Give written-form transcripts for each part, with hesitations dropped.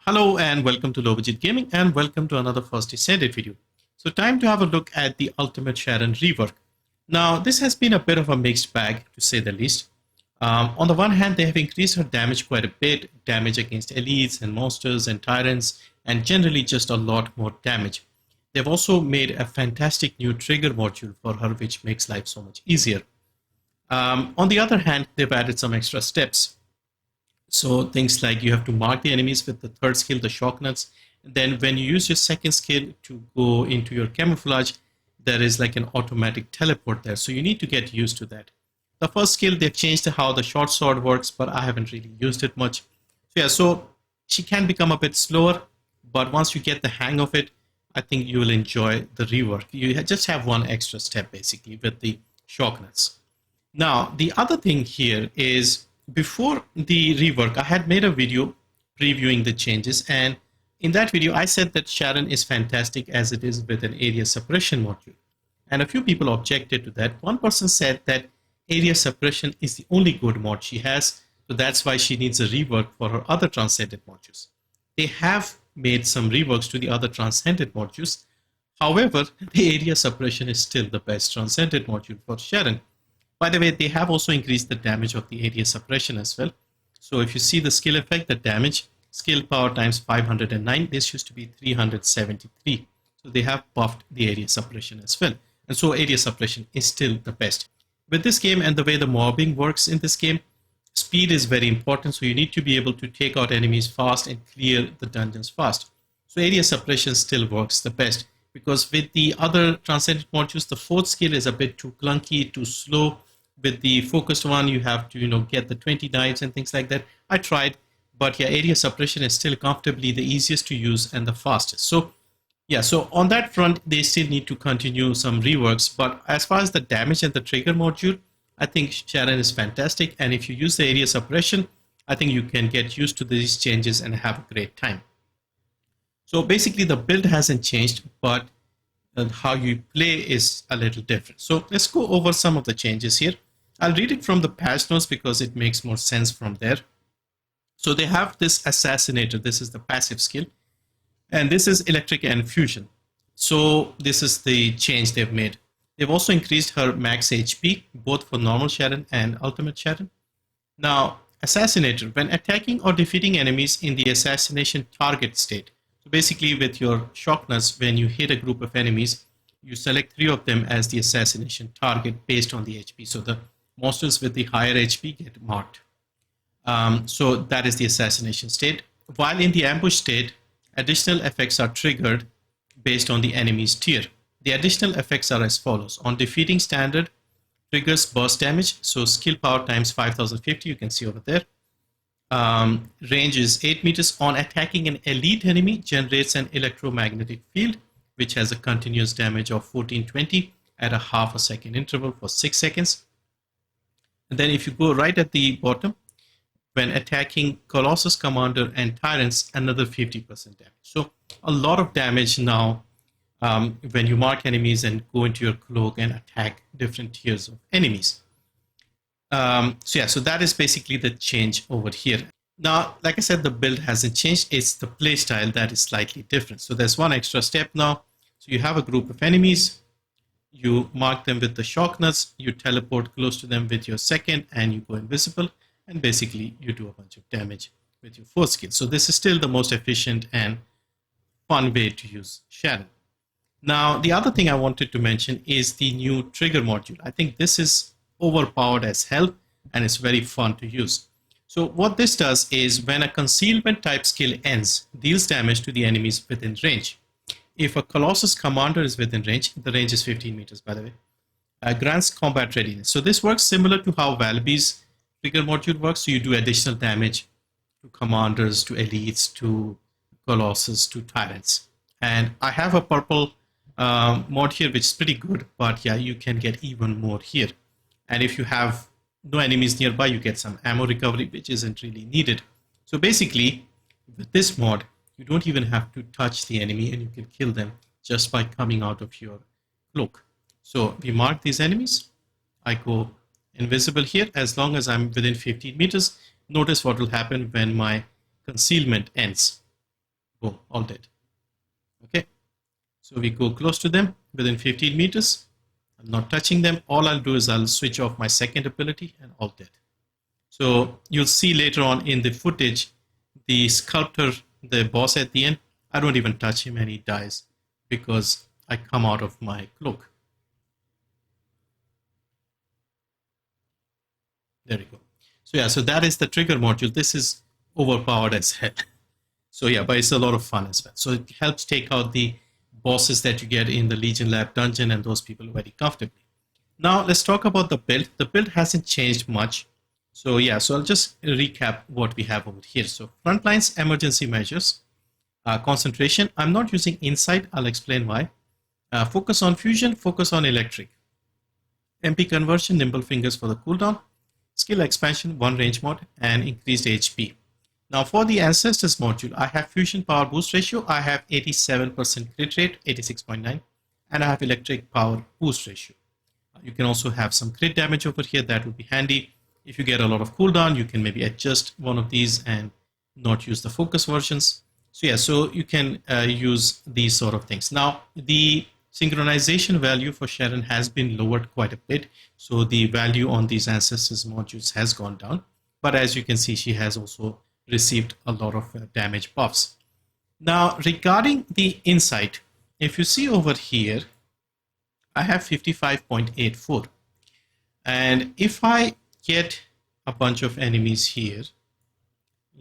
Hello and welcome to Low Budget Gaming and welcome to another first Descendant video. So time to have a look at the ultimate Sharen rework. Now this has been a bit of a mixed bag to say the least. On the one hand, they have increased her damage quite a bit, damage against elites and monsters and tyrants, and generally just a lot more damage. They've also made a fantastic new trigger module for her which makes life so much easier. On the other hand, they've added some extra steps. So things like you have to mark the enemies with the third skill, the shock nuts. Then when you use your second skill to go into your camouflage, there is like an automatic teleport there. So you need to get used to that. The first skill, they've changed how the short sword works, but I haven't really used it much. So she can become a bit slower, but once you get the hang of it, I think you will enjoy the rework. You just have one extra step basically with the shock nuts. Now, the other thing here is before the rework, I had made a video previewing the changes, and in that video, I said that Sharen is fantastic as it is with an area suppression module. And a few people objected to that. One person said that area suppression is the only good mod she has, so that's why she needs a rework for her other Transcendent modules. They have made some reworks to the other Transcendent modules. However, the area suppression is still the best Transcendent module for Sharen. By the way, they have also increased the damage of the area suppression as well. So if you see the skill effect, the damage, skill power times 509, this used to be 373. So they have buffed the area suppression as well. And so area suppression is still the best. With this game and the way the mobbing works in this game, speed is very important. So you need to be able to take out enemies fast and clear the dungeons fast. So area suppression still works the best. Because with the other Transcendent modules, the fourth skill is a bit too clunky, too slow. With the focused one, you have to, get the 20 knives and things like that. I tried, but yeah, area suppression is still comfortably the easiest to use and the fastest. So yeah, so on that front, they still need to continue some reworks. But as far as the damage and the trigger module, I think Sharen is fantastic. And if you use the area suppression, I think you can get used to these changes and have a great time. So basically the build hasn't changed, but how you play is a little different. So let's go over some of the changes here. I'll read it from the patch notes because it makes more sense from there. So they have this Assassinator. This is the passive skill. And this is Electric and Fusion. So this is the change they've made. They've also increased her max HP, both for normal Sharen and ultimate Sharen. Now, Assassinator, when attacking or defeating enemies in the assassination target state. So basically with your shock nuts, when you hit a group of enemies, you select 3 of them as the assassination target based on the HP. So the monsters with the higher HP get marked. So that is the assassination state. While in the ambush state, additional effects are triggered based on the enemy's tier. The additional effects are as follows. On defeating standard, triggers burst damage. So skill power times 5050, you can see over there. Range is 8 meters. On attacking an elite enemy, generates an electromagnetic field, which has a continuous damage of 1420 at a half a second interval for 6 seconds. And then if you go right at the bottom, when attacking Colossus, Commander, and Tyrants, another 50% damage. So a lot of damage now when you mark enemies and go into your cloak and attack different tiers of enemies. So that is basically the change over here. Now, like I said, the build hasn't changed. It's the playstyle that is slightly different. So there's one extra step now. So you have a group of enemies. You mark them with the shock nuts. You teleport close to them with your second and you go invisible. And basically you do a bunch of damage with your fourth skill. So this is still the most efficient and fun way to use Sharen. Now, the other thing I wanted to mention is the new trigger module. I think this is overpowered as hell and it's very fun to use. So what this does is when a concealment type skill ends, deals damage to the enemies within range. If a Colossus Commander is within range, the range is 15 meters by the way, grants combat readiness. So this works similar to how Valby's trigger module works. So you do additional damage to commanders, to elites, to Colossus, to tyrants. And I have a purple mod here which is pretty good, but yeah, you can get even more here. And if you have no enemies nearby, you get some ammo recovery, which isn't really needed. So basically, with this mod, you don't even have to touch the enemy and you can kill them just by coming out of your cloak. So we mark these enemies. I go invisible here as long as I'm within 15 meters. Notice what will happen when my concealment ends. Boom, all dead. Okay, so we go close to them within 15 meters. I'm not touching them. All I'll do is I'll switch off my second ability and all dead. So you'll see later on in the footage, the sculptor, the boss at the end, I don't even touch him and he dies because I come out of my cloak. There you go. So yeah, so that is the trigger module. This is overpowered as hell. So yeah, but it's a lot of fun as well. So it helps take out the bosses that you get in the Legion Lab dungeon and those people very comfortably. Now let's talk about the build. The build hasn't changed much. So yeah, so I'll just recap what we have over here. So frontlines, emergency measures, concentration. I'm not using insight. I'll explain why. Focus on fusion, focus on electric. MP conversion, nimble fingers for the cooldown. Skill expansion, 1 range mod, and increased HP. Now for the ancestors module, I have fusion power boost ratio. I have 87% crit rate, 86.9, and I have electric power boost ratio. You can also have some crit damage over here. That would be handy. If you get a lot of cooldown, you can maybe adjust one of these and not use the focus versions. So yeah, so you can use these sort of things. Now the synchronization value for Sharen has been lowered quite a bit. So the value on these ancestors modules has gone down. But as you can see, she has also received a lot of damage buffs. Now regarding the insight, if you see over here, I have 55.84. And if I get a bunch of enemies here,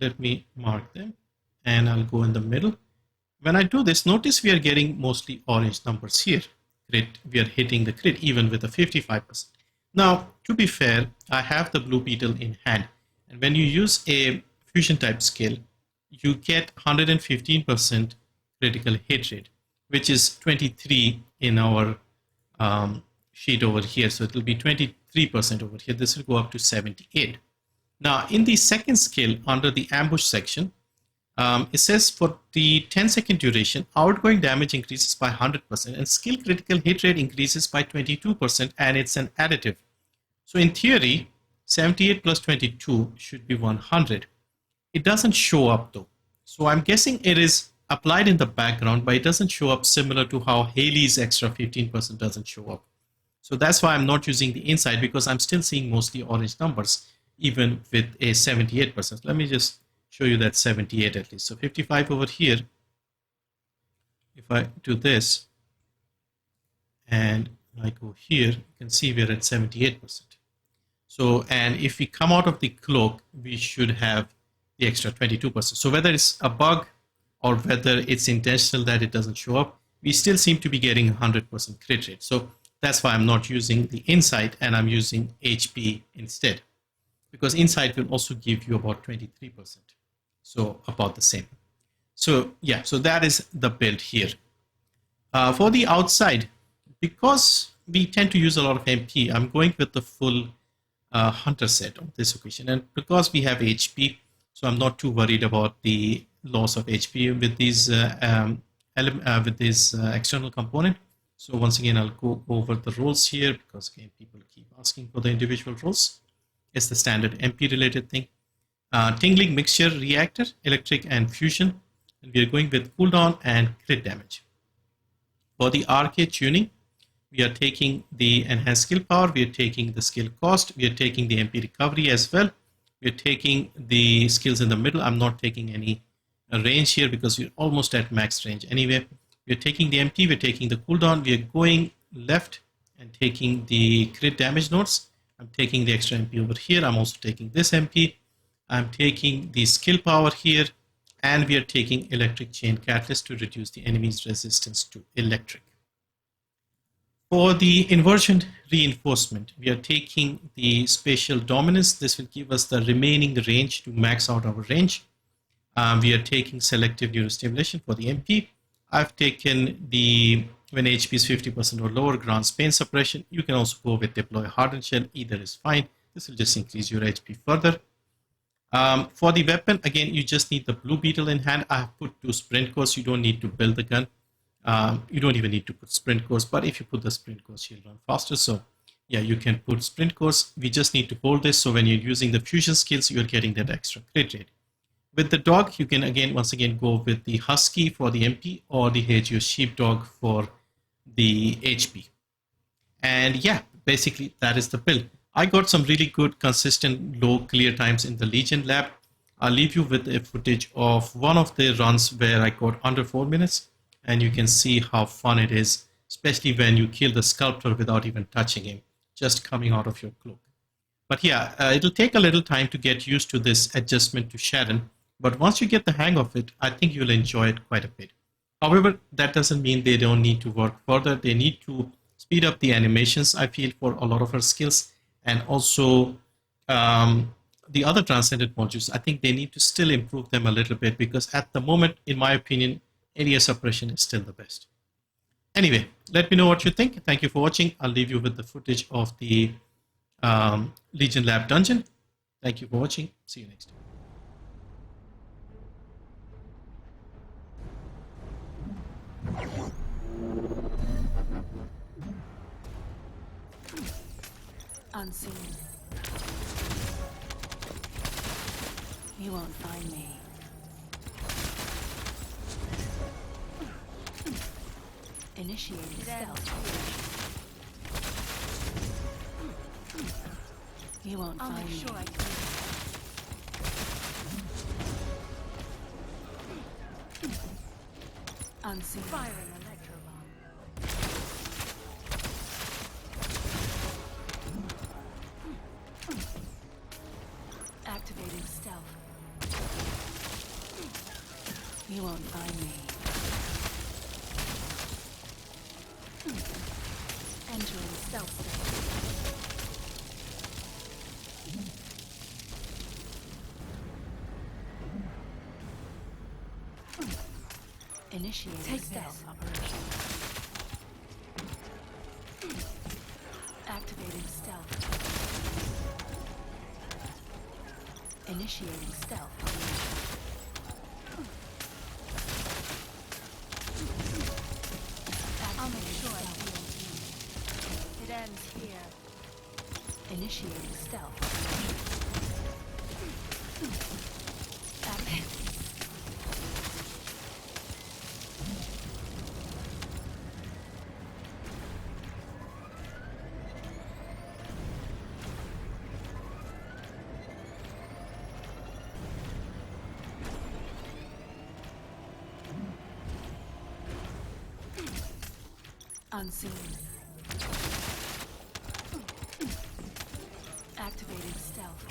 let me mark them and I'll go in the middle. When I do this, notice we are getting mostly orange numbers here. Crit, we are hitting the crit even with a 55%. Now, to be fair, I have the blue beetle in hand. And when you use a fusion type skill, you get 115% critical hit rate, which is 23 in our sheet over here. So it will be 23% over here. This will go up to 78. Now, in the second skill under the ambush section, it says for the 10-second duration, outgoing damage increases by 100% and skill critical hit rate increases by 22%, and it's an additive. So in theory, 78 plus 22 should be 100. It doesn't show up though. So I'm guessing it is applied in the background, but it doesn't show up, similar to how Haley's extra 15% doesn't show up. So that's why I'm not using the insight, because I'm still seeing mostly orange numbers, even with a 78%. Let me just show you that 78 at least. So 55 over here. If I do this and I go here, you can see we're at 78%. So, and if we come out of the cloak, we should have the extra 22%. So whether it's a bug or whether it's intentional that it doesn't show up, we still seem to be getting 100% crit rate. So that's why I'm not using the insight and I'm using HP instead, because insight will also give you about 23%. So about the same. So yeah, so that is the build here. For the outside, because we tend to use a lot of MP, I'm going with the full hunter set on this occasion. And because we have HP, so I'm not too worried about the loss of HP with these external component. So once again, I'll go over the roles here, because again, people keep asking for the individual roles. It's the standard MP related thing. Tingling, mixture, reactor, electric, and fusion. And we are going with cooldown and crit damage. For the Arche tuning, we are taking the enhanced skill power, we are taking the skill cost, we are taking the MP recovery as well. We are taking the skills in the middle. I'm not taking any range here because we're almost at max range anyway. We're taking the MP, we're taking the cooldown, we are going left and taking the crit damage nodes. I'm taking the extra MP over here. I'm also taking this MP. I'm taking the skill power here, and we are taking electric chain catalyst to reduce the enemy's resistance to electric. For the inversion reinforcement, we are taking the spatial dominance. This will give us the remaining range to max out our range. We are taking selective neurostimulation for the MP. I've taken the, when HP is 50% or lower, grants pain suppression. You can also go with deploy hardened shell. Either is fine. This will just increase your HP further. For the weapon, again, you just need the blue beetle in hand. I have put 2 sprint cores. You don't need to build the gun. You don't even need to put sprint cores, but if you put the sprint cores, you'll run faster. So yeah, you can put sprint cores. We just need to hold this. So when you're using the fusion skills, you're getting that extra crit rate. With the dog, you can once again go with the Husky for the MP or the Haggio Sheepdog for the HP. And yeah, basically that is the build. I got some really good, consistent, low clear times in the Legion lab. I'll leave you with a footage of one of the runs where I got under 4 minutes, and you can see how fun it is, especially when you kill the sculptor without even touching him, just coming out of your cloak. But yeah, it'll take a little time to get used to this adjustment to Sharen, but once you get the hang of it, I think you'll enjoy it quite a bit. However, that doesn't mean they don't need to work further. They need to speed up the animations, I feel, for a lot of her skills, and also the other Transcendent modules. I think they need to still improve them a little bit, because at the moment, in my opinion, area suppression is still the best. Anyway, let me know what you think. Thank you for watching. I'll leave you with the footage of the Legion Lab dungeon. Thank you for watching. See you next time. Unseen. You won't find me. Initiating stealth. You won't find me. Sure I can. Unseen. Firing electro bomb. Activating stealth. You won't find me. Entering stealth state. Initiating stealth operation. Activating stealth. Initiating stealth operation. I'll make sure I feel it ends here. Initiating stealth operation. Unseen. Activating stealth.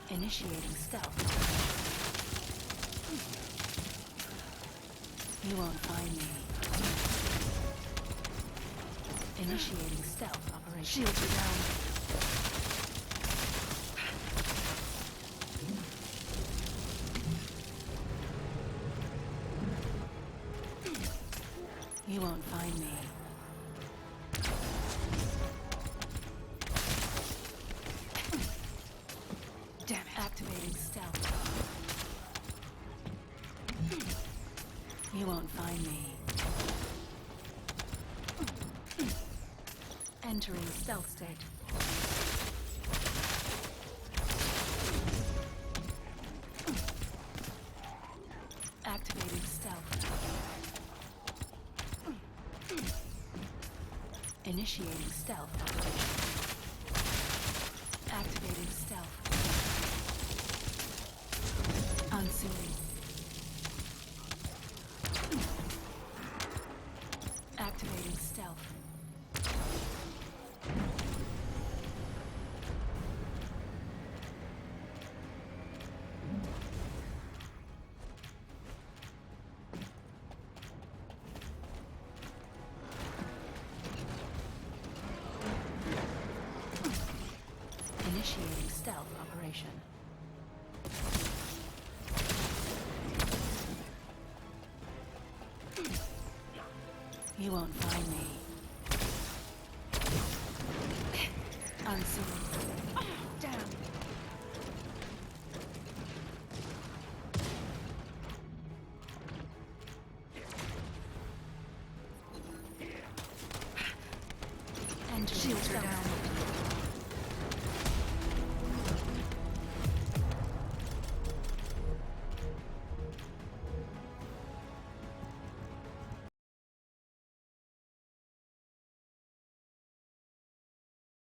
Initiating stealth. You won't find me. Initiating stealth operation. Shields are down. You won't find me. Damn it. Activating stealth. You won't find me. Entering stealth state. Activating stealth. Initiating stealth operation. Activating stealth. Unseen. Activating stealth. Initiating stealth operation. You won't find me.